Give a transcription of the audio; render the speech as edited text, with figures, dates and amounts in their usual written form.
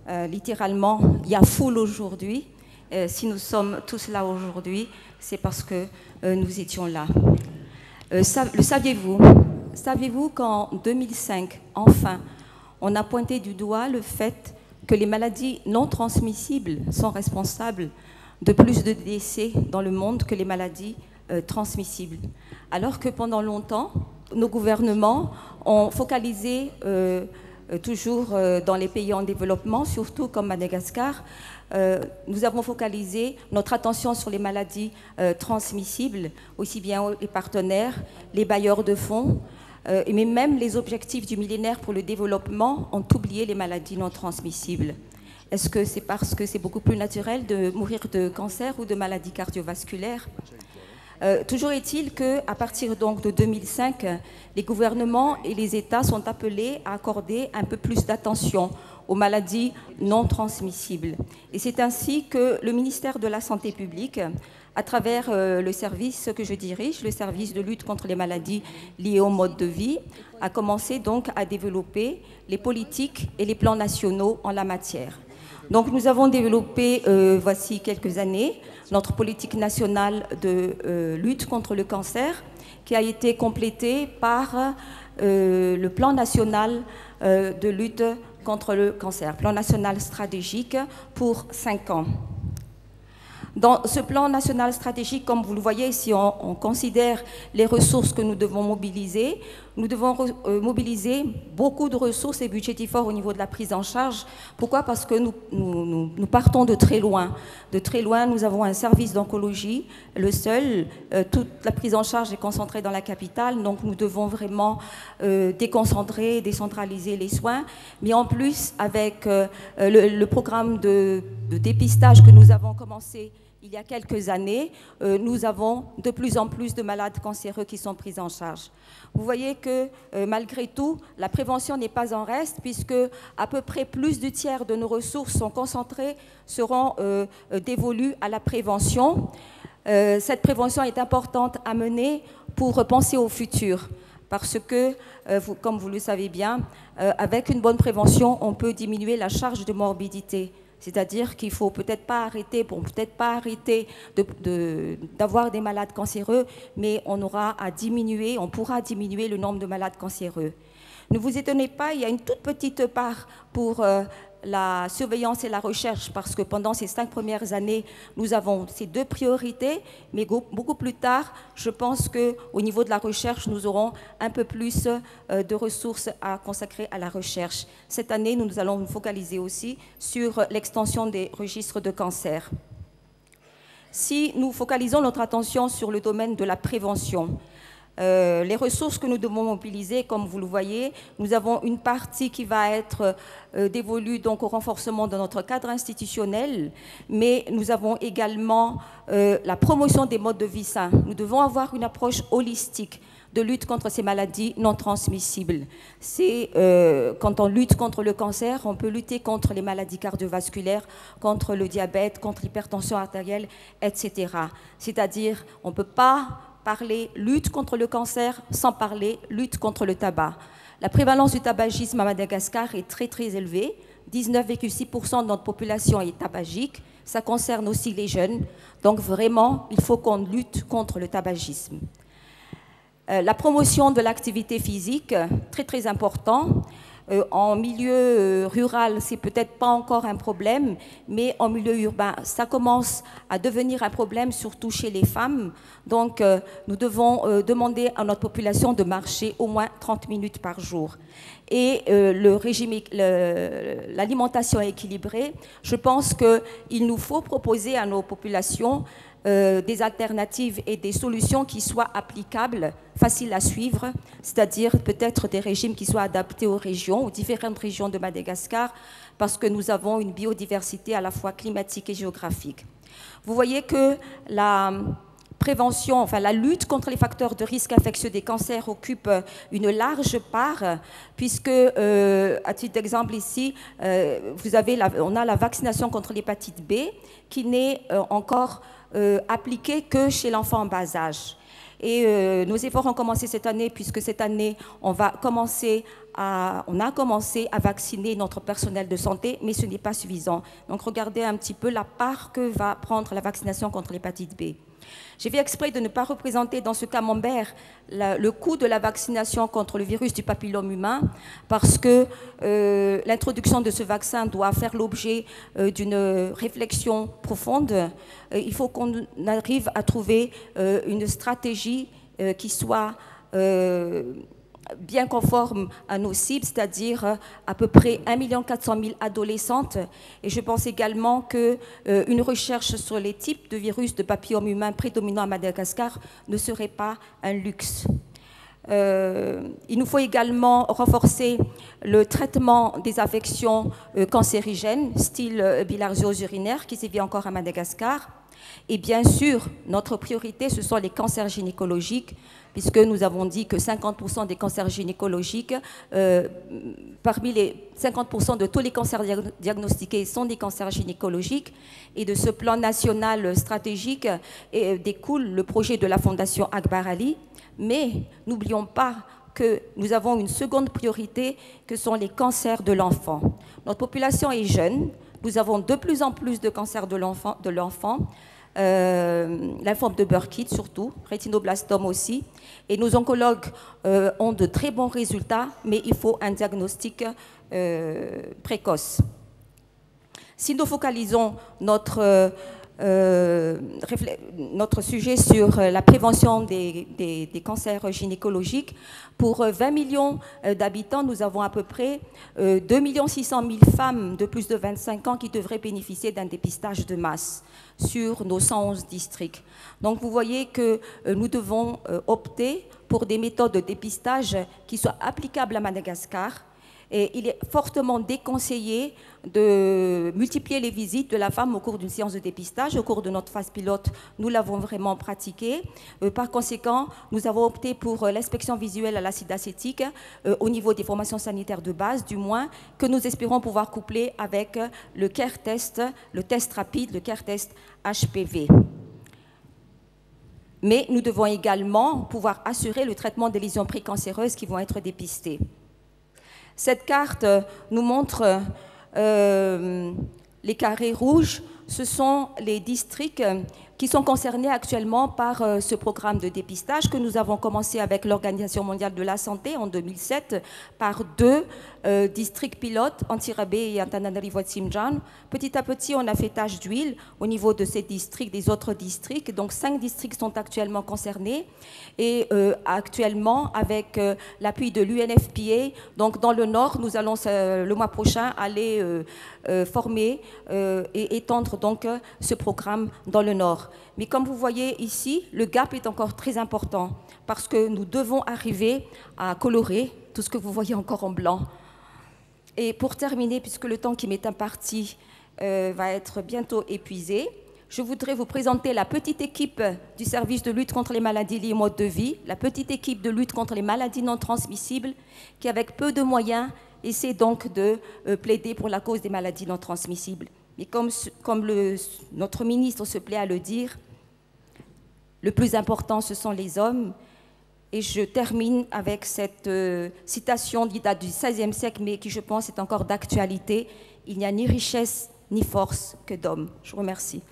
littéralement, il y a foule aujourd'hui. Si nous sommes tous là aujourd'hui, c'est parce que nous étions là. Le saviez-vous? Saviez-vous qu'en 2005, enfin, on a pointé du doigt le fait que les maladies non transmissibles sont responsables de plus de décès dans le monde que les maladies transmissibles. Alors que pendant longtemps, nos gouvernements ont focalisé, toujours dans les pays en développement, surtout comme Madagascar, nous avons focalisé notre attention sur les maladies transmissibles, aussi bien les partenaires, les bailleurs de fonds, mais même les objectifs du millénaire pour le développement ont oublié les maladies non transmissibles. Est-ce que c'est parce que c'est beaucoup plus naturel de mourir de cancer ou de maladies cardiovasculaires? Toujours est-il qu'à partir donc de 2005, les gouvernements et les États sont appelés à accorder un peu plus d'attention aux maladies non transmissibles. Et c'est ainsi que le ministère de la Santé publique, à travers le service que je dirige, le service de lutte contre les maladies liées au mode de vie, a commencé donc à développer les politiques et les plans nationaux en la matière. Donc nous avons développé, voici quelques années, notre politique nationale de lutte contre le cancer, qui a été complétée par le plan national de lutte contre le cancer, plan national stratégique pour 5 ans. Dans ce plan national stratégique, comme vous le voyez, si on considère les ressources que nous devons mobiliser mobiliser beaucoup de ressources et budgets forts au niveau de la prise en charge. Pourquoi? Parce que nous partons de très loin. De très loin, nous avons un service d'oncologie, le seul. Toute la prise en charge est concentrée dans la capitale, donc nous devons vraiment déconcentrer, décentraliser les soins. Mais en plus, avec le programme de dépistage que nous avons commencé il y a quelques années, nous avons de plus en plus de malades cancéreux qui sont pris en charge. Vous voyez que malgré tout, la prévention n'est pas en reste, puisque à peu près plus du tiers de nos ressources sont concentrées, seront dévolues à la prévention. Cette prévention est importante à mener pour penser au futur. Parce que, comme vous le savez bien, avec une bonne prévention, on peut diminuer la charge de morbidité. C'est-à-dire qu'il ne faut peut-être pas arrêter, d'avoir des malades cancéreux, mais on pourra diminuer le nombre de malades cancéreux. Ne vous étonnez pas, il y a une toute petite part pour la surveillance et la recherche, parce que pendant ces 5 premières années, nous avons ces 2 priorités, mais beaucoup plus tard, je pense qu'au niveau de la recherche, nous aurons un peu plus de ressources à consacrer à la recherche. Cette année, nous allons nous focaliser aussi sur l'extension des registres de cancer. Si nous focalisons notre attention sur le domaine de la prévention, les ressources que nous devons mobiliser, comme vous le voyez, nous avons une partie qui va être dévolue donc au renforcement de notre cadre institutionnel, mais nous avons également la promotion des modes de vie sains. Nous devons avoir une approche holistique de lutte contre ces maladies non transmissibles. Quand on lutte contre le cancer, on peut lutter contre les maladies cardiovasculaires, contre le diabète, contre l'hypertension artérielle, etc. C'est-à-dire, on ne peut pas parler lutte contre le cancer sans parler lutte contre le tabac. La prévalence du tabagisme à Madagascar est très très élevée. 19,6% de notre population est tabagique. Ça concerne aussi les jeunes. Donc vraiment, il faut qu'on lutte contre le tabagisme. La promotion de l'activité physique, très très important. En milieu rural, c'est peut-être pas encore un problème, mais en milieu urbain, ça commence à devenir un problème, surtout chez les femmes. Donc, nous devons demander à notre population de marcher au moins 30 minutes par jour. Et l'alimentation équilibrée, je pense qu'il nous faut proposer à nos populations des alternatives et des solutions qui soient applicables, faciles à suivre, c'est-à-dire peut-être des régimes qui soient adaptés aux régions, aux différentes régions de Madagascar, parce que nous avons une biodiversité à la fois climatique et géographique. Vous voyez que la prévention, enfin la lutte contre les facteurs de risque infectieux des cancers occupe une large part, puisque, à titre d'exemple ici, on a la vaccination contre l'hépatite B qui n'est encore appliquée que chez l'enfant en bas âge. Et nos efforts ont commencé cette année, puisque cette année, on a commencé à vacciner notre personnel de santé, mais ce n'est pas suffisant. Donc regardez un petit peu la part que va prendre la vaccination contre l'hépatite B. J'ai fait exprès de ne pas représenter dans ce camembert le coût de la vaccination contre le virus du papillome humain, parce que l'introduction de ce vaccin doit faire l'objet d'une réflexion profonde. Il faut qu'on arrive à trouver une stratégie qui soit bien conforme à nos cibles, c'est-à-dire à peu près 1 400 000 adolescentes. Et je pense également qu'une recherche sur les types de virus de papillome humain prédominants à Madagascar ne serait pas un luxe. Il nous faut également renforcer le traitement des affections cancérigènes, style bilharziose urinaire, qui sévit encore à Madagascar. Et bien sûr, notre priorité, ce sont les cancers gynécologiques, puisque nous avons dit que 50% des cancers gynécologiques, parmi les 50% de tous les cancers diagnostiqués sont des cancers gynécologiques. Et de ce plan national stratégique découle le projet de la Fondation Akbar Ali. Mais n'oublions pas que nous avons une seconde priorité, que sont les cancers de l'enfant. Notre population est jeune, nous avons de plus en plus de cancers de l'enfant, lymphome de Burkitt surtout, rétinoblastome aussi. Et nos oncologues ont de très bons résultats, mais il faut un diagnostic précoce. Si nous focalisons notre sujet sur la prévention des cancers gynécologiques, pour 20 millions d'habitants, nous avons à peu près 2 600 000 femmes de plus de 25 ans qui devraient bénéficier d'un dépistage de masse sur nos 111 districts. Donc vous voyez que nous devons opter pour des méthodes de dépistage qui soient applicables à Madagascar. Et il est fortement déconseillé de multiplier les visites de la femme au cours d'une séance de dépistage. Au cours de notre phase pilote, nous l'avons vraiment pratiqué. Par conséquent, nous avons opté pour l'inspection visuelle à l'acide acétique au niveau des formations sanitaires de base, du moins, que nous espérons pouvoir coupler avec le CARE test, le test rapide, le CARE test HPV. Mais nous devons également pouvoir assurer le traitement des lésions précancéreuses qui vont être dépistées. Cette carte nous montre les carrés rouges. Ce sont les districts qui sont concernés actuellement par ce programme de dépistage que nous avons commencé avec l'Organisation mondiale de la santé en 2007 par 2 districts pilotes, Antsirabe et Antananarivo-Tsimjan. Petit à petit, on a fait tache d'huile au niveau de ces districts, des autres districts. Donc 5 districts sont actuellement concernés et actuellement avec l'appui de l'UNFPA, donc dans le Nord, nous allons le mois prochain aller former et étendre donc ce programme dans le Nord. Mais comme vous voyez ici, le gap est encore très important parce que nous devons arriver à colorer tout ce que vous voyez encore en blanc. Et pour terminer, puisque le temps qui m'est imparti va être bientôt épuisé, je voudrais vous présenter la petite équipe du service de lutte contre les maladies liées au mode de vie, la petite équipe de lutte contre les maladies non transmissibles qui, avec peu de moyens, essaie donc de plaider pour la cause des maladies non transmissibles. Mais comme notre ministre se plaît à le dire, le plus important, ce sont les hommes. Et je termine avec cette citation qui date du XVIe siècle, mais qui, je pense, est encore d'actualité. Il n'y a ni richesse ni force que d'hommes. Je vous remercie.